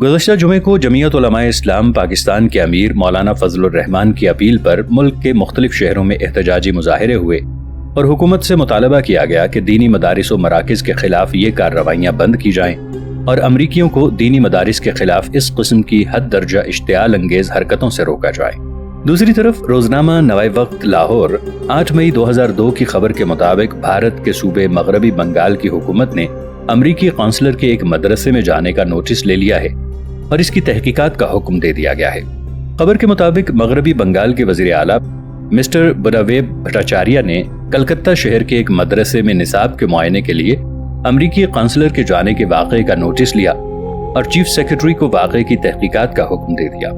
گزشتہ جمعے کو جمعیت علماء اسلام پاکستان کے امیر مولانا فضل الرحمان کی اپیل پر ملک کے مختلف شہروں میں احتجاجی مظاہرے ہوئے اور حکومت سے مطالبہ کیا گیا کہ دینی مدارس و مراکز کے خلاف یہ کارروائیاں بند کی جائیں اور امریکیوں کو دینی مدارس کے خلاف اس قسم کی حد درجہ اشتعال انگیز حرکتوں سے روکا جائے۔ دوسری طرف روزنامہ نوائے وقت لاہور 8 مئی 2002 کی خبر کے مطابق بھارت کے صوبے مغربی بنگال کی حکومت نے امریکی قونصلر کے ایک مدرسے میں جانے کا نوٹس لے لیا ہے اور اس کی تحقیقات کا حکم دے دیا گیا ہے۔ خبر کے مطابق مغربی بنگال کے وزیر اعلیٰ مسٹر براویب بھٹاچاریہ نے کلکتہ شہر کے ایک مدرسے میں نصاب کے معائنے کے لیے امریکی قونصلر کے جانے کے واقعے کا نوٹس لیا اور چیف سیکرٹری کو واقعے کی تحقیقات کا حکم دے دیا۔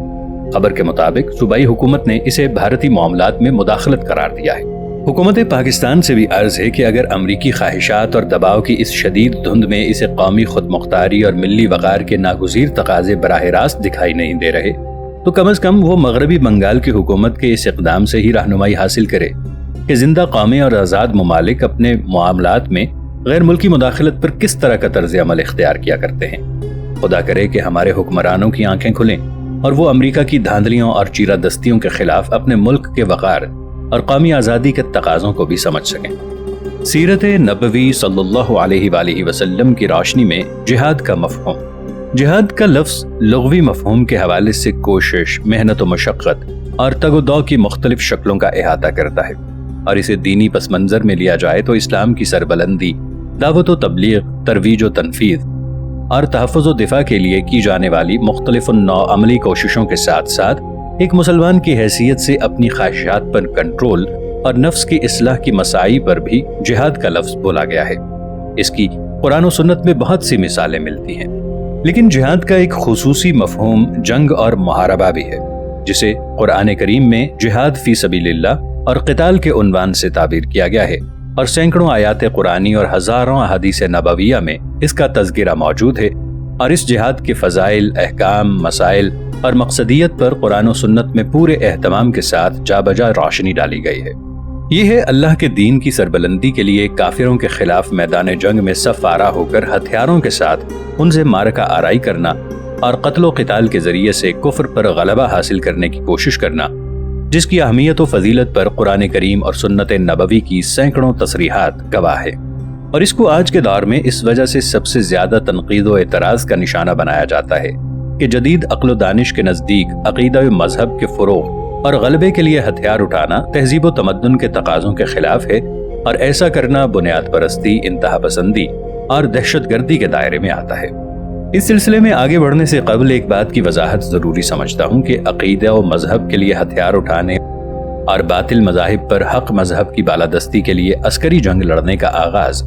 خبر کے مطابق صوبائی حکومت نے اسے بھارتی معاملات میں مداخلت قرار دیا ہے۔ حکومت پاکستان سے بھی عرض ہے کہ اگر امریکی خواہشات اور دباؤ کی اس شدید دھند میں اسے قومی خود مختاری اور ملی وقار کے ناگزیر تقاضے براہ راست دکھائی نہیں دے رہے تو کم از کم وہ مغربی بنگال کی حکومت کے اس اقدام سے ہی رہنمائی حاصل کرے کہ زندہ قومیں اور آزاد ممالک اپنے معاملات میں غیر ملکی مداخلت پر کس طرح کا طرز عمل اختیار کیا کرتے ہیں۔ خدا کرے کہ ہمارے حکمرانوں کی آنکھیں کھلیں اور وہ امریکہ کی دھاندلیوں اور چیرہ دستیوں کے خلاف اپنے ملک کے وقار اور قومی آزادی کے تقاضوں کو بھی سمجھ سکیں۔ سیرت نبوی صلی اللہ علیہ وآلہ وسلم کی روشنی میں جہاد کا مفہوم۔ جہاد کا لفظ لغوی مفہوم کے حوالے سے کوشش، محنت و مشقت اور تگ و دو کی مختلف شکلوں کا احاطہ کرتا ہے، اور اسے دینی پس منظر میں لیا جائے تو اسلام کی سربلندی، دعوت و تبلیغ، ترویج و تنفیذ اور تحفظ و دفاع کے لیے کی جانے والی مختلف نوع عملی کوششوں کے ساتھ ساتھ ایک مسلمان کی حیثیت سے اپنی خواہشات پر کنٹرول اور نفس کی اصلاح کی مساعی پر بھی جہاد کا لفظ بولا گیا ہے۔ اس کی قرآن و سنت میں بہت سی مثالیں ملتی ہیں، لیکن جہاد کا ایک خصوصی مفہوم جنگ اور محاربہ بھی ہے، جسے قرآن کریم میں جہاد فی سبیل اللہ اور قتال کے عنوان سے تعبیر کیا گیا ہے، اور سینکڑوں آیات قرآنی اور ہزاروں احادیث نبویہ میں اس کا تذکرہ موجود ہے، اور اس جہاد کے فضائل، احکام، مسائل اور مقصدیت پر قرآن و سنت میں پورے اہتمام کے ساتھ جا بجا روشنی ڈالی گئی ہے۔ یہ ہے اللہ کے دین کی سربلندی کے لیے کافروں کے خلاف میدان جنگ میں صف آرا ہو کر ہتھیاروں کے ساتھ ان سے معرکہ آرائی کرنا اور قتل و قتال کے ذریعے سے کفر پر غلبہ حاصل کرنے کی کوشش کرنا، جس کی اہمیت و فضیلت پر قرآن کریم اور سنت نبوی کی سینکڑوں تصریحات گواہ ہے، اور اس کو آج کے دور میں اس وجہ سے سب سے زیادہ تنقید و اعتراض کا نشانہ بنایا جاتا ہے کہ جدید عقل و دانش کے نزدیک عقیدہ و مذہب کے فروغ اور غلبے کے لیے ہتھیار اٹھانا تہذیب و تمدن کے تقاضوں کے خلاف ہے، اور ایسا کرنا بنیاد پرستی، انتہا پسندی اور دہشت گردی کے دائرے میں آتا ہے۔ اس سلسلے میں آگے بڑھنے سے قبل ایک بات کی وضاحت ضروری سمجھتا ہوں کہ عقیدہ و مذہب کے لیے ہتھیار اٹھانے اور باطل مذاہب پر حق مذہب کی بالادستی کے لیے عسکری جنگ لڑنے کا آغاز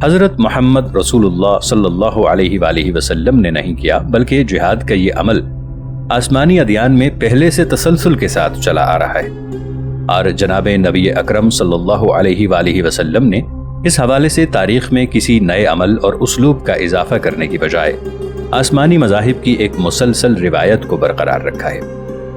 حضرت محمد رسول اللہ صلی اللہ علیہ وآلہ وسلم نے نہیں کیا، بلکہ جہاد کا یہ عمل آسمانی ادیان میں پہلے سے تسلسل کے ساتھ چلا آ رہا ہے، اور جناب نبی اکرم صلی اللہ علیہ وآلہ وسلم نے اس حوالے سے تاریخ میں کسی نئے عمل اور اسلوب کا اضافہ کرنے کی بجائے آسمانی مذاہب کی ایک مسلسل روایت کو برقرار رکھا ہے۔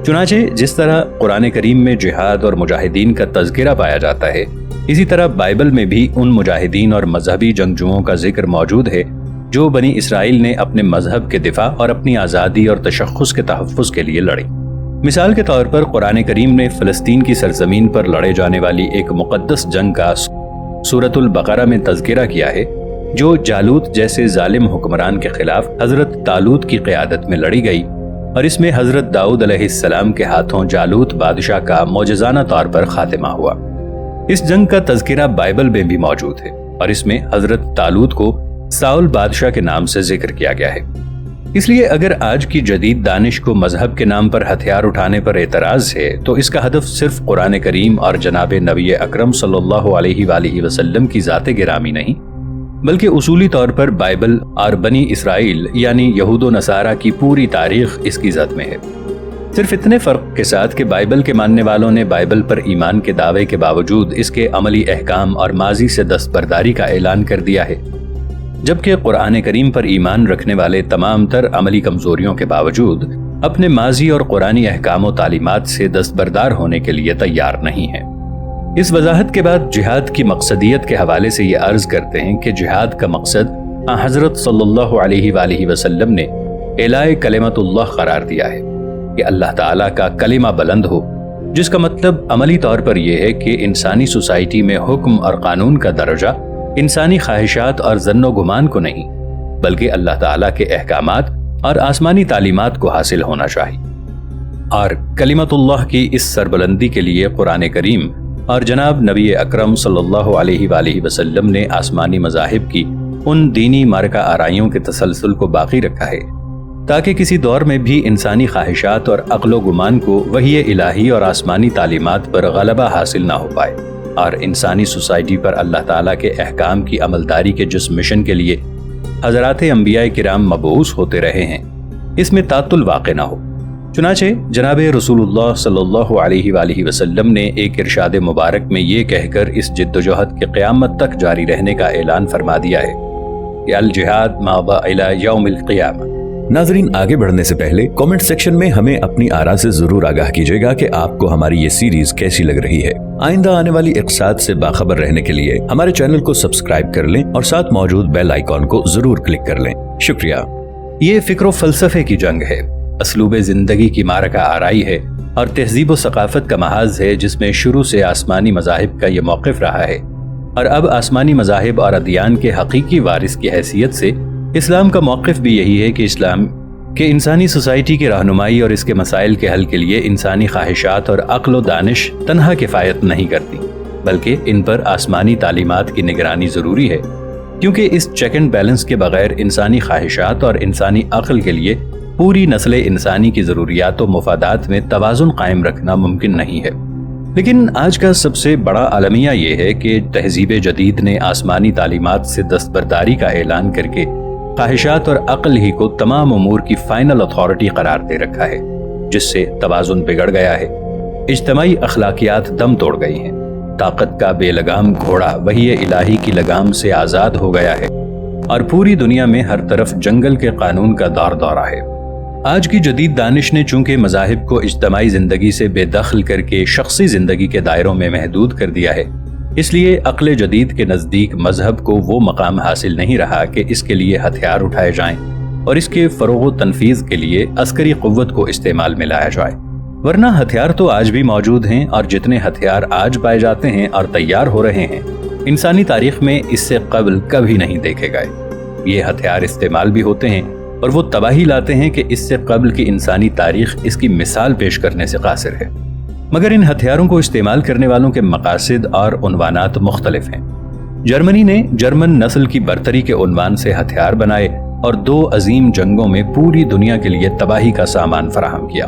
چنانچہ جس طرح قرآن کریم میں جہاد اور مجاہدین کا تذکرہ پایا جاتا ہے، اسی طرح بائبل میں بھی ان مجاہدین اور مذہبی جنگجوؤں کا ذکر موجود ہے جو بنی اسرائیل نے اپنے مذہب کے دفاع اور اپنی آزادی اور تشخص کے تحفظ کے لیے لڑی۔ مثال کے طور پر قرآن کریم نے فلسطین کی سرزمین پر لڑے جانے والی ایک مقدس جنگ کا سورۃ البقرہ میں تذکرہ کیا ہے، جو جالوت جیسے ظالم حکمران کے خلاف حضرت طالوت کی قیادت میں لڑی گئی، اور اس میں حضرت داؤد علیہ السلام کے ہاتھوں جالوت بادشاہ کا معجزانہ طور پر خاتمہ ہوا۔ اس جنگ کا تذکرہ بائبل میں بھی موجود ہے، اور اس میں حضرت طالوت کو ساؤل بادشاہ کے نام سے ذکر کیا گیا ہے۔ اس لیے اگر آج کی جدید دانش کو مذہب کے نام پر ہتھیار اٹھانے پر اعتراض ہے تو اس کا ہدف صرف قرآن کریم اور جناب نبی اکرم صلی اللہ علیہ وآلہ وسلم کی ذات گرامی نہیں، بلکہ اصولی طور پر بائبل اور بنی اسرائیل یعنی یہود و نصارہ کی پوری تاریخ اس کی زد میں ہے، صرف اتنے فرق کے ساتھ کہ بائبل کے ماننے والوں نے بائبل پر ایمان کے دعوے کے باوجود اس کے عملی احکام اور ماضی سے دستبرداری کا اعلان کر دیا ہے، جبکہ قرآن کریم پر ایمان رکھنے والے تمام تر عملی کمزوریوں کے باوجود اپنے ماضی اور قرآنی احکام و تعلیمات سے دستبردار ہونے کے لیے تیار نہیں ہیں۔ اس وضاحت کے بعد جہاد کی مقصدیت کے حوالے سے یہ عرض کرتے ہیں کہ جہاد کا مقصد حضرت صلی اللہ علیہ وآلہ وسلم نے اعلاء کلمت اللہ قرار دیا ہے کہ اللہ تعالیٰ کا کلمہ بلند ہو، جس کا مطلب عملی طور پر یہ ہے کہ انسانی سوسائٹی میں حکم اور قانون کا درجہ انسانی خواہشات اور ظن و گمان کو نہیں، بلکہ اللہ تعالیٰ کے احکامات اور آسمانی تعلیمات کو حاصل ہونا چاہیے۔ اور کلمت اللہ کی اس سربلندی کے لیے قرآن کریم اور جناب نبی اکرم صلی اللہ علیہ وآلہ وسلم نے آسمانی مذاہب کی ان دینی مارکہ آرائیوں کے تسلسل کو باقی رکھا ہے تاکہ کسی دور میں بھی انسانی خواہشات اور عقل و گمان کو وحی الہی اور آسمانی تعلیمات پر غلبہ حاصل نہ ہو پائے، اور انسانی سوسائٹی پر اللہ تعالیٰ کے احکام کی عملداری کے جس مشن کے لیے حضرات انبیاء کرام مبعوث ہوتے رہے ہیں اس میں تعطل واقع نہ ہو۔ چنانچہ جناب رسول اللہ صلی اللہ علیہ وآلہ وسلم نے ایک ارشاد مبارک میں یہ کہہ کر اس جد و جہد کے قیامت تک جاری رہنے کا اعلان فرما دیا ہے کہ الجہاد ماضی الی یوم القیامہ۔ ناظرین، آگے بڑھنے سے پہلے کامنٹ سیکشن میں ہمیں اپنی آراء سے ضرور آگاہ کیجیے گا کہ آپ کو ہماری یہ سیریز کیسی لگ رہی ہے۔ آئندہ آنے والی اقساط سے باخبر رہنے کے لیے ہمارے چینل کو سبسکرائب کر لیں اور ساتھ موجود بیل آئیکن کو ضرور کلک کر لیں۔ شکریہ۔ یہ فکر و فلسفے کی جنگ ہے، اسلوب زندگی کی مارکہ آرائی ہے اور تہذیب و ثقافت کا محاذ ہے، جس میں شروع سے آسمانی مذاہب کا یہ موقف رہا ہے، اور اب آسمانی مذاہب اور ادیان کے حقیقی وارث کی حیثیت سے اسلام کا موقف بھی یہی ہے کہ اسلام کہ انسانی سوسائٹی کی رہنمائی اور اس کے مسائل کے حل کے لیے انسانی خواہشات اور عقل و دانش تنہا کفایت نہیں کرتی، بلکہ ان پر آسمانی تعلیمات کی نگرانی ضروری ہے، کیونکہ اس چیک اینڈ بیلنس کے بغیر انسانی خواہشات اور انسانی عقل کے لیے پوری نسل انسانی کی ضروریات و مفادات میں توازن قائم رکھنا ممکن نہیں ہے۔ لیکن آج کا سب سے بڑا المیہ یہ ہے کہ تہذیب جدید نے آسمانی تعلیمات سے دستبرداری کا اعلان کر کے خواہشات اور عقل ہی کو تمام امور کی فائنل اتھارٹی قرار دے رکھا ہے، جس سے توازن بگڑ گیا ہے، اجتماعی اخلاقیات دم توڑ گئی ہیں، طاقت کا بے لگام گھوڑا وحی الہی کی لگام سے آزاد ہو گیا ہے، اور پوری دنیا میں ہر طرف جنگل کے قانون کا دور دورہ ہے۔ آج کی جدید دانش نے چونکہ مذاہب کو اجتماعی زندگی سے بے دخل کر کے شخصی زندگی کے دائروں میں محدود کر دیا ہے، اس لیے عقل جدید کے نزدیک مذہب کو وہ مقام حاصل نہیں رہا کہ اس کے لیے ہتھیار اٹھائے جائیں اور اس کے فروغ و تنفیذ کے لیے عسکری قوت کو استعمال میں لایا جائے، ورنہ ہتھیار تو آج بھی موجود ہیں، اور جتنے ہتھیار آج پائے جاتے ہیں اور تیار ہو رہے ہیں انسانی تاریخ میں اس سے قبل کبھی نہیں دیکھے گئے۔ یہ ہتھیار استعمال بھی ہوتے ہیں اور وہ تباہی لاتے ہیں کہ اس سے قبل کی انسانی تاریخ اس کی مثال پیش کرنے سے قاصر ہے، مگر ان ہتھیاروں کو استعمال کرنے والوں کے مقاصد اور عنوانات مختلف ہیں۔ جرمنی نے جرمن نسل کی برتری کے عنوان سے ہتھیار بنائے اور 2 عظیم جنگوں میں پوری دنیا کے لیے تباہی کا سامان فراہم کیا۔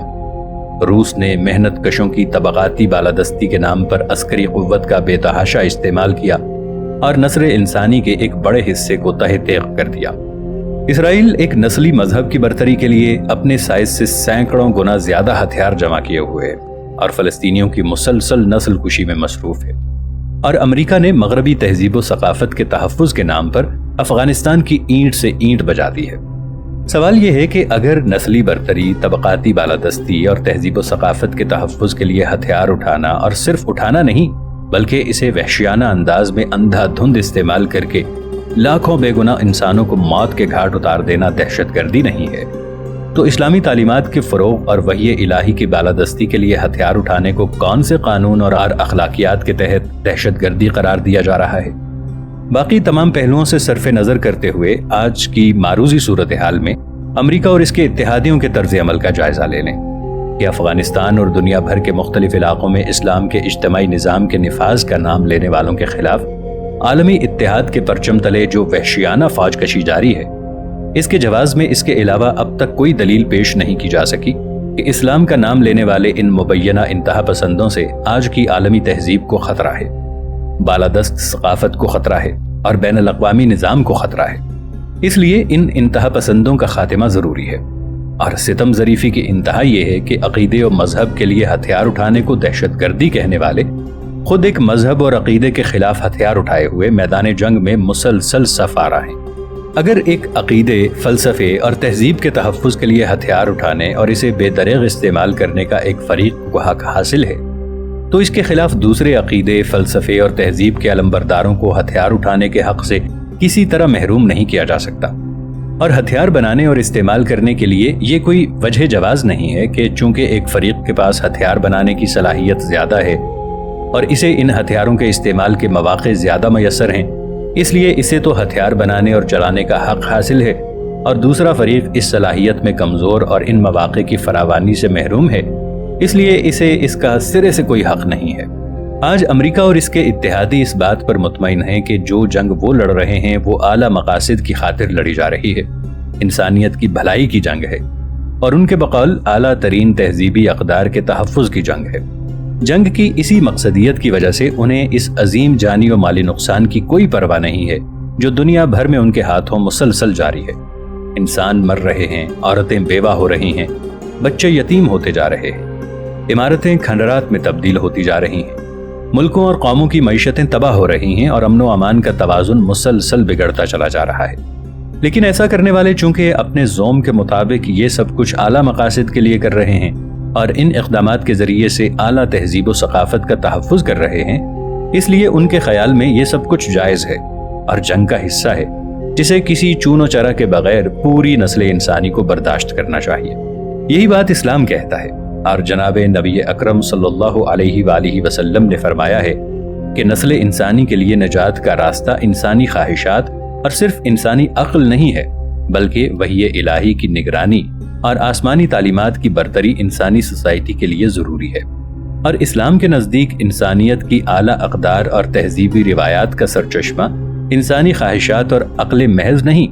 روس نے محنت کشوں کی طبقاتی بالادستی کے نام پر عسکری قوت کا بے تحاشا استعمال کیا اور نسل انسانی کے ایک بڑے حصے کو تہہ تیغ کر دیا۔ اسرائیل ایک نسلی مذہب کی برتری کے لیے اپنے سائز سے سینکڑوں گنا زیادہ ہتھیار جمع کیے ہوئے ہے اور فلسطینیوں کی مسلسل نسل کشی میں مصروف ہے، اور امریکہ نے مغربی تہذیب و ثقافت کے تحفظ کے نام پر افغانستان کی اینٹ سے اینٹ بجا دی ہے۔ سوال یہ ہے کہ اگر نسلی برتری، طبقاتی بالادستی اور تہذیب و ثقافت کے تحفظ کے لیے ہتھیار اٹھانا، اور صرف اٹھانا نہیں بلکہ اسے وحشیانہ انداز میں اندھا دھند استعمال کر کے لاکھوں بے گناہ انسانوں کو موت کے گھاٹ اتار دینا دہشت گردی نہیں ہے، تو اسلامی تعلیمات کے فروغ اور وحی الہی کی بالادستی کے لیے ہتھیار اٹھانے کو کون سے قانون اور اخلاقیات کے تحت دہشت گردی قرار دیا جا رہا ہے؟ باقی تمام پہلوؤں سے صرف نظر کرتے ہوئے آج کی معروضی صورتحال میں امریکہ اور اس کے اتحادیوں کے طرز عمل کا جائزہ لے لیں کہ افغانستان اور دنیا بھر کے مختلف علاقوں میں اسلام کے اجتماعی نظام کے نفاذ کا نام لینے والوں کے خلاف عالمی اتحاد کے پرچم تلے جو وحشیانہ فوج کشی جاری ہے، اس کے جواز میں اس کے علاوہ اب تک کوئی دلیل پیش نہیں کی جا سکی کہ اسلام کا نام لینے والے ان مبینہ انتہا پسندوں سے آج کی عالمی تہذیب کو خطرہ ہے، بالادست ثقافت کو خطرہ ہے اور بین الاقوامی نظام کو خطرہ ہے۔ اس لیے ان انتہا پسندوں کا خاتمہ ضروری ہے، اور ستم ظریفی کی انتہا یہ ہے کہ عقیدے و مذہب کے لیے ہتھیار اٹھانے کو دہشت گردی کہنے والے خود ایک مذہب اور عقیدے کے خلاف ہتھیار اٹھائے ہوئے میدان جنگ میں مسلسل صف آرا ہیں۔ اگر ایک عقیدے، فلسفے اور تہذیب کے تحفظ کے لیے ہتھیار اٹھانے اور اسے بے دریغ استعمال کرنے کا ایک فریق کو حق حاصل ہے، تو اس کے خلاف دوسرے عقیدے، فلسفے اور تہذیب کے علمبرداروں کو ہتھیار اٹھانے کے حق سے کسی طرح محروم نہیں کیا جا سکتا۔ اور ہتھیار بنانے اور استعمال کرنے کے لیے یہ کوئی وجہ جواز نہیں ہے کہ چونکہ ایک فریق کے پاس ہتھیار بنانے کی صلاحیت زیادہ ہے اور اسے ان ہتھیاروں کے استعمال کے مواقع زیادہ میسر ہیں، اس لیے اسے تو ہتھیار بنانے اور چلانے کا حق حاصل ہے، اور دوسرا فریق اس صلاحیت میں کمزور اور ان مواقع کی فراوانی سے محروم ہے، اس لیے اسے اس کا سرے سے کوئی حق نہیں ہے۔ آج امریکہ اور اس کے اتحادی اس بات پر مطمئن ہیں کہ جو جنگ وہ لڑ رہے ہیں وہ اعلیٰ مقاصد کی خاطر لڑی جا رہی ہے، انسانیت کی بھلائی کی جنگ ہے، اور ان کے بقول اعلیٰ ترین تہذیبی اقدار کے تحفظ کی جنگ ہے۔ جنگ کی اسی مقصدیت کی وجہ سے انہیں اس عظیم جانی و مالی نقصان کی کوئی پرواہ نہیں ہے جو دنیا بھر میں ان کے ہاتھوں مسلسل جاری ہے۔ انسان مر رہے ہیں، عورتیں بیوہ ہو رہی ہیں، بچے یتیم ہوتے جا رہے ہیں، عمارتیں کھنڈرات میں تبدیل ہوتی جا رہی ہیں، ملکوں اور قوموں کی معیشتیں تباہ ہو رہی ہیں، اور امن و امان کا توازن مسلسل بگڑتا چلا جا رہا ہے۔ لیکن ایسا کرنے والے چونکہ اپنے زوم کے مطابق یہ سب کچھ اعلیٰ مقاصد کے لیے کر رہے ہیں اور ان اقدامات کے ذریعے سے اعلیٰ تہذیب و ثقافت کا تحفظ کر رہے ہیں، اس لیے ان کے خیال میں یہ سب کچھ جائز ہے اور جنگ کا حصہ ہے، جسے کسی چون و چرا کے بغیر پوری نسل انسانی کو برداشت کرنا چاہیے۔ یہی بات اسلام کہتا ہے، اور جناب نبی اکرم صلی اللہ علیہ وآلہ وسلم نے فرمایا ہے کہ نسل انسانی کے لیے نجات کا راستہ انسانی خواہشات اور صرف انسانی عقل نہیں ہے، بلکہ وحی الہی کی نگرانی اور آسمانی تعلیمات کی برتری انسانی سوسائٹی کے لیے ضروری ہے۔ اور اسلام کے نزدیک انسانیت کی اعلیٰ اقدار اور تہذیبی روایات کا سرچشمہ انسانی خواہشات اور عقل محض نہیں،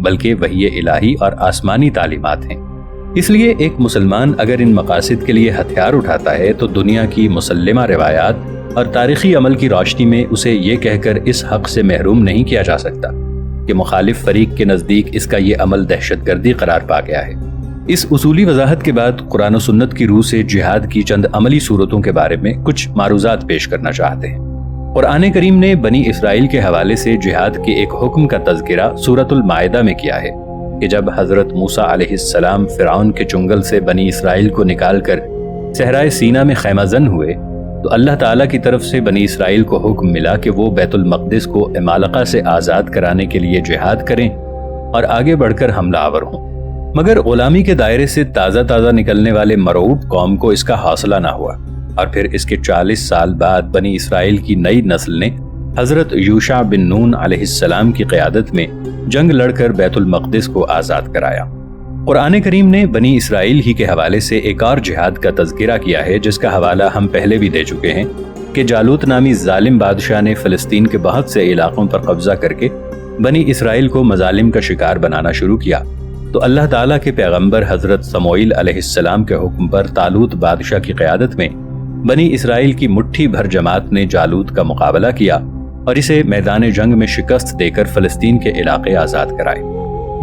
بلکہ وحی الہی اور آسمانی تعلیمات ہیں۔ اس لیے ایک مسلمان اگر ان مقاصد کے لیے ہتھیار اٹھاتا ہے تو دنیا کی مسلمہ روایات اور تاریخی عمل کی روشنی میں اسے یہ کہہ کر اس حق سے محروم نہیں کیا جا سکتا کہ مخالف فریق کے نزدیک اس کا یہ عمل دہشت گردی قرار پا گیا ہے۔ اس اصولی وضاحت کے بعد قرآن و سنت کی روح سے جہاد کی چند عملی صورتوں کے بارے میں کچھ معروضات پیش کرنا چاہتے ہیں۔ قرآن کریم نے بنی اسرائیل کے حوالے سے جہاد کے ایک حکم کا تذکرہ سورۃ المائدہ میں کیا ہے کہ جب حضرت موسیٰ علیہ السلام فرعون کے چنگل سے بنی اسرائیل کو نکال کر صحرائے سینا میں خیمہ زن ہوئے تو اللہ تعالیٰ کی طرف سے بنی اسرائیل کو حکم ملا کہ وہ بیت المقدس کو عمالقہ سے آزاد کرانے کے لیے جہاد کریں اور آگے بڑھ کر حملہ آور ہوں، مگر غلامی کے دائرے سے تازہ نکلنے والے مرعوب قوم کو اس کا حوصلہ نہ ہوا، اور پھر اس کے 40 سال بعد بنی اسرائیل کی نئی نسل نے حضرت یوشع بن نون علیہ السلام کی قیادت میں جنگ لڑ کر بیت المقدس کو آزاد کرایا۔ قرآن کریم نے بنی اسرائیل ہی کے حوالے سے ایک اور جہاد کا تذکرہ کیا ہے جس کا حوالہ ہم پہلے بھی دے چکے ہیں کہ جالوت نامی ظالم بادشاہ نے فلسطین کے بہت سے علاقوں پر قبضہ کر کے بنی اسرائیل کو مظالم کا شکار بنانا شروع کیا، تو اللہ تعالیٰ کے پیغمبر حضرت سموئیل علیہ السلام کے حکم پر طالوت بادشاہ کی قیادت میں بنی اسرائیل کی مٹھی بھر جماعت نے جالوت کا مقابلہ کیا اور اسے میدان جنگ میں شکست دے کر فلسطین کے علاقے آزاد کرائے۔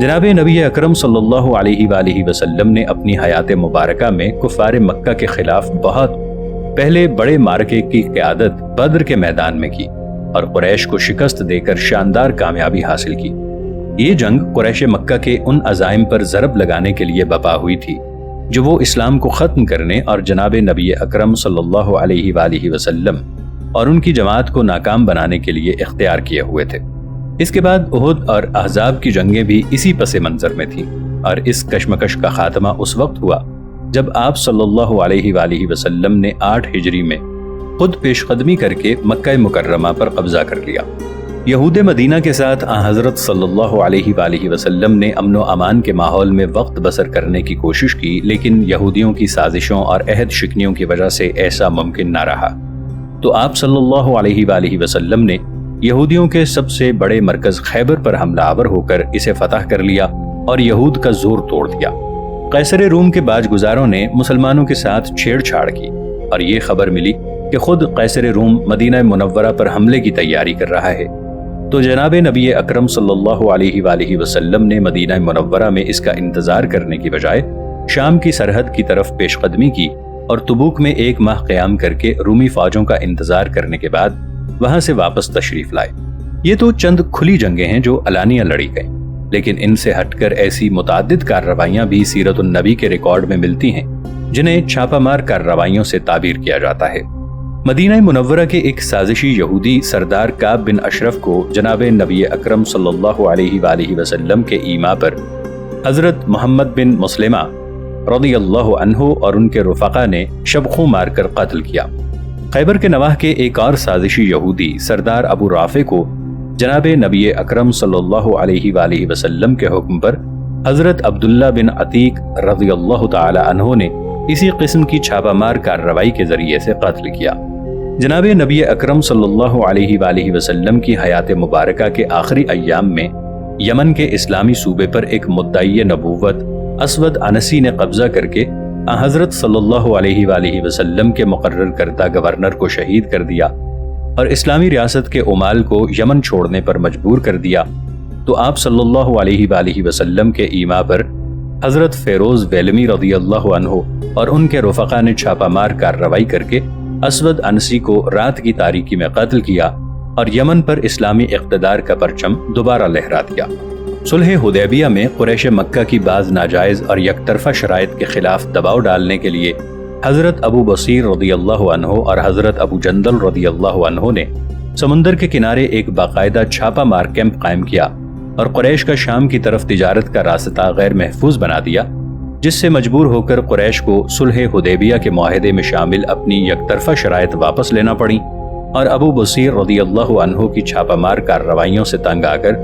جناب نبی اکرم صلی اللہ علیہ وآلہ وسلم نے اپنی حیات مبارکہ میں کفار مکہ کے خلاف بہت پہلے بڑے معرکے کی قیادت بدر کے میدان میں کی اور قریش کو شکست دے کر شاندار کامیابی حاصل کی۔ یہ جنگ قریش مکہ کے ان عزائم پر ضرب لگانے کے لیے بپا ہوئی تھی جو وہ اسلام کو ختم کرنے اور جناب نبی اکرم صلی اللہ علیہ وآلہ وسلم اور ان کی جماعت کو ناکام بنانے کے لیے اختیار کیے ہوئے تھے۔ اس کے بعد احد اور احزاب کی جنگیں بھی اسی پس منظر میں تھیں، اور اس کشمکش کا خاتمہ اس وقت ہوا جب آپ صلی اللہ علیہ وآلہ وسلم نے 8 ہجری میں خود پیش قدمی کر کے مکہ مکرمہ پر قبضہ کر لیا۔ یہود مدینہ کے ساتھ حضرت صلی اللہ علیہ وآلہ وسلم نے امن و امان کے ماحول میں وقت بسر کرنے کی کوشش کی، لیکن یہودیوں کی سازشوں اور عہد شکنیوں کی وجہ سے ایسا ممکن نہ رہا، تو آپ صلی اللہ علیہ وآلہ وسلم نے یہودیوں کے سب سے بڑے مرکز خیبر پر حملہ آور ہو کر اسے فتح کر لیا اور یہود کا زور توڑ دیا۔ قیصر روم کے باج گزاروں نے مسلمانوں کے ساتھ چھیڑ چھاڑ کی اور یہ خبر ملی کہ خود قیصر روم مدینہ منورہ پر حملے کی تیاری کر رہا ہے، تو جناب نبی اکرم صلی اللہ علیہ وآلہ وسلم نے مدینہ منورہ میں اس کا انتظار کرنے کی بجائے شام کی سرحد کی طرف پیش قدمی کی اور تبوک میں 1 ماہ قیام کر کے رومی فوجوں کا انتظار کرنے کے بعد وہاں سے واپس تشریف لائے۔ یہ تو چند کھلی جنگیں ہیں جو علانیہ لڑی گئیں، لیکن ان سے ہٹ کر ایسی متعدد کارروائیاں بھی سیرت النبی کے ریکارڈ میں ملتی ہیں جنہیں چھاپہ مار کارروائیوں سے تعبیر کیا جاتا ہے۔ مدینہ منورہ کے ایک سازشی یہودی سردار کعب بن اشرف کو جناب نبی اکرم صلی اللہ علیہ وآلہ وسلم کے ایما پر حضرت محمد بن مسلمہ رضی اللہ عنہ اور ان کے رفقا نے شبخوں مار کر قتل کیا۔ خیبر کے نواح کے ایک اور سازشی یہودی سردار ابو رافع کو جناب نبی اکرم صلی اللہ علیہ وآلہ وسلم کے حکم پر حضرت عبداللہ بن عتیق رضی اللہ تعالی عنہ نے اسی قسم کی چھاپہ مار کارروائی کے ذریعے سے قتل کیا۔ جناب نبی اکرم صلی اللہ علیہ وآلہ وسلم کی حیات مبارکہ کے آخری ایام میں یمن کے اسلامی صوبے پر ایک مدعی نبوت اسود انسی نے قبضہ کر کے حضرت صلی اللہ علیہ وآلہ وسلم کے مقرر کردہ گورنر کو شہید کر دیا اور اسلامی ریاست کے عمال کو یمن چھوڑنے پر مجبور کر دیا، تو آپ صلی اللہ علیہ وآلہ وسلم کے ایما پر حضرت فیروز ویلمی رضی اللہ عنہ اور ان کے رفقا نے چھاپہ مار کارروائی کر کے اسود انسی کو رات کی تاریکی میں قتل کیا اور یمن پر اسلامی اقتدار کا پرچم دوبارہ لہرا دیا۔ صلح حدیبیہ میں قریش مکہ کی بعض ناجائز اور یک طرفہ شرائط کے خلاف دباؤ ڈالنے کے لیے حضرت ابو بصیر رضی اللہ عنہ اور حضرت ابو جندل رضی اللہ عنہ نے سمندر کے کنارے ایک باقاعدہ چھاپہ مار کیمپ قائم کیا اور قریش کا شام کی طرف تجارت کا راستہ غیر محفوظ بنا دیا، جس سے مجبور ہو کر قریش کو صلح حدیبیہ کے معاہدے میں شامل اپنی یک طرفہ شرائط واپس لینا پڑیں اور ابو بصیر رضی اللہ عنہ کی چھاپہ مار کارروائیوں سے تنگ آ کر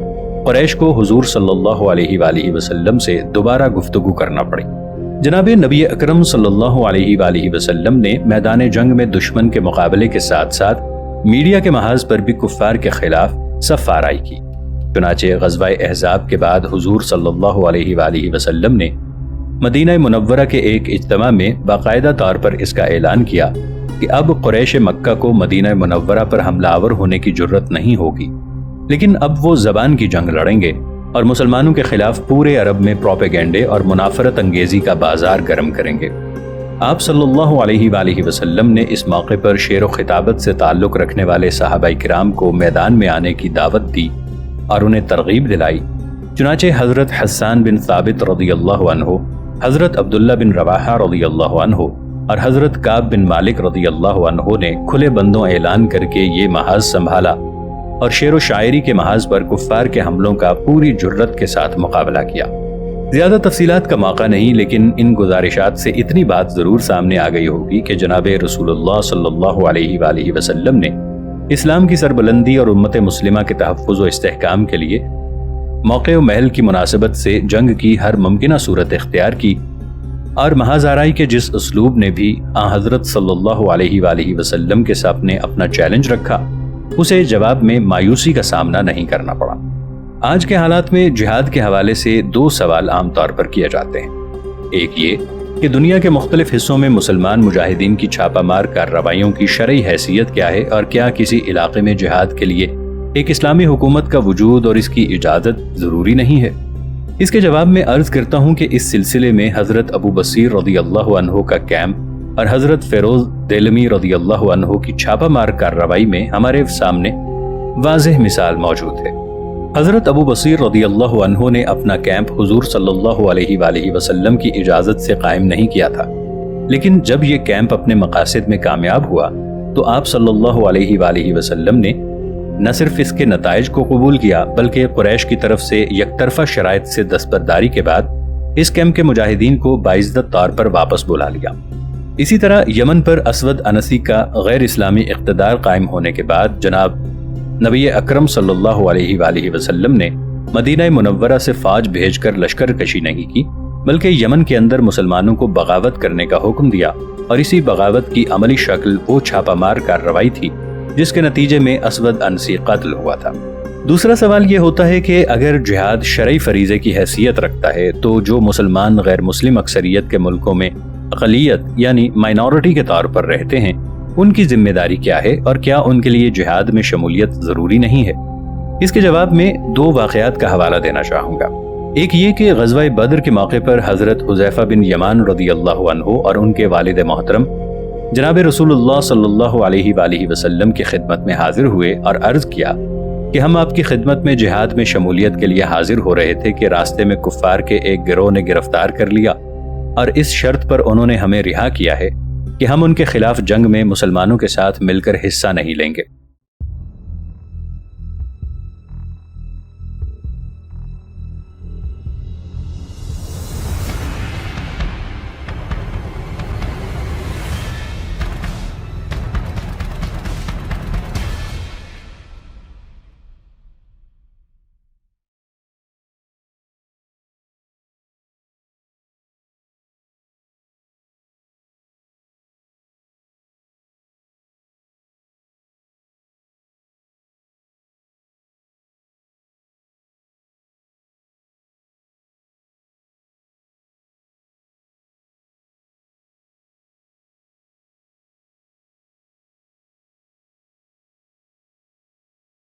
قریش کو حضور صلی اللہ علیہ وآلہ وسلم سے دوبارہ گفتگو کرنا پڑی۔ جناب نبی اکرم صلی اللہ علیہ وآلہ وسلم نے میدان جنگ میں دشمن کے مقابلے کے ساتھ ساتھ میڈیا کے محاذ پر بھی کفار کے خلاف صف آرائی کی۔ چنانچہ غزوہ احزاب کے بعد حضور صلی اللہ علیہ وآلہ وسلم نے مدینہ منورہ کے ایک اجتماع میں باقاعدہ طور پر اس کا اعلان کیا کہ اب قریش مکہ کو مدینہ منورہ پر حملہ آور ہونے کی جرت نہیں ہوگی، لیکن اب وہ زبان کی جنگ لڑیں گے اور مسلمانوں کے خلاف پورے عرب میں پروپیگنڈے اور منافرت انگیزی کا بازار گرم کریں گے۔ آپ صلی اللہ علیہ وآلہ وسلم نے اس موقع پر شعر و خطابت سے تعلق رکھنے والے صحابہ کرام کو میدان میں آنے کی دعوت دی اور انہیں ترغیب دلائی۔ چنانچہ حضرت حسان بن ثابت رضی اللہ عنہ، حضرت عبداللہ بن رواحہ رضی اللہ عنہ اور حضرت کعب بن مالک رضی اللہ عنہ نے کھلے بندوں اعلان کر کے یہ محاذ سنبھالا اور شعر و شاعری کے محاذ پر کفار کے حملوں کا پوری جرت کے ساتھ مقابلہ کیا۔ زیادہ تفصیلات کا موقع نہیں، لیکن ان گزارشات سے اتنی بات ضرور سامنے آ گئی ہوگی کہ جناب رسول اللہ صلی اللہ علیہ وآلہ وسلم نے اسلام کی سربلندی اور امت مسلمہ کے تحفظ و استحکام کے لیے موقع و محل کی مناسبت سے جنگ کی ہر ممکنہ صورت اختیار کی، اور محاذ آرائی کے جس اسلوب نے بھی حضرت صلی اللہ علیہ وآلہ وسلم کے سامنے اپنا چیلنج رکھا، اسے جواب میں مایوسی کا سامنا نہیں کرنا پڑا۔ آج کے حالات میں جہاد کے حوالے سے دو سوال عام طور پر کیے جاتے ہیں۔ ایک یہ کہ دنیا کے مختلف حصوں میں مسلمان مجاہدین کی چھاپہ مار کارروائیوں کی شرعی حیثیت کیا ہے، اور کیا کسی علاقے میں جہاد کے لیے ایک اسلامی حکومت کا وجود اور اس کی اجازت ضروری نہیں ہے۔ اس کے جواب میں عرض کرتا ہوں کہ اس سلسلے میں حضرت ابو بصیر رضی اللہ عنہ کا کیمپ اور حضرت فیروز دیلمی رضی اللہ عنہ کی چھاپہ مار کارروائی میں ہمارے سامنے واضح مثال موجود ہے۔ حضرت ابو بصیر رضی اللہ عنہ نے اپنا کیمپ حضور صلی اللہ علیہ وآلہ وسلم کی اجازت سے قائم نہیں کیا تھا، لیکن جب یہ کیمپ اپنے مقاصد میں کامیاب ہوا تو آپ صلی اللہ علیہ وآلہ وسلم نے نہ صرف اس کے نتائج کو قبول کیا، بلکہ قریش کی طرف سے یک طرفہ شرائط سے دستبرداری کے بعد اس کیمپ کے مجاہدین کو باعزت طور پر واپس بلا لیا۔ اسی طرح یمن پر اسود انسی کا غیر اسلامی اقتدار قائم ہونے کے بعد جناب نبی اکرم صلی اللہ علیہ وآلہ وسلم نے مدینہ منورہ سے فوج بھیج کر لشکر کشی نہیں کی، بلکہ یمن کے اندر مسلمانوں کو بغاوت کرنے کا حکم دیا، اور اسی بغاوت کی عملی شکل وہ چھاپہ مار کارروائی تھی جس کے نتیجے میں اسود انسی قتل ہوا تھا۔ دوسرا سوال یہ ہوتا ہے کہ اگر جہاد شرعی فریضے کی حیثیت رکھتا ہے تو جو مسلمان غیر مسلم اکثریت کے ملکوں میں اقلیت یعنی مائنورٹی کے طور پر رہتے ہیں، ان کی ذمہ داری کیا ہے، اور کیا ان کے لیے جہاد میں شمولیت ضروری نہیں ہے؟ اس کے جواب میں دو واقعات کا حوالہ دینا چاہوں گا۔ ایک یہ کہ غزوہ بدر کے موقع پر حضرت حذیفہ بن یمان رضی اللہ عنہ اور ان کے والد محترم جناب رسول اللہ صلی اللہ علیہ وآلہ وسلم کی خدمت میں حاضر ہوئے اور عرض کیا کہ ہم آپ کی خدمت میں جہاد میں شمولیت کے لیے حاضر ہو رہے تھے کہ راستے میں کفار کے ایک گروہ نے گرفتار کر لیا، اور اس شرط پر انہوں نے ہمیں رہا کیا ہے کہ ہم ان کے خلاف جنگ میں مسلمانوں کے ساتھ مل کر حصہ نہیں لیں گے۔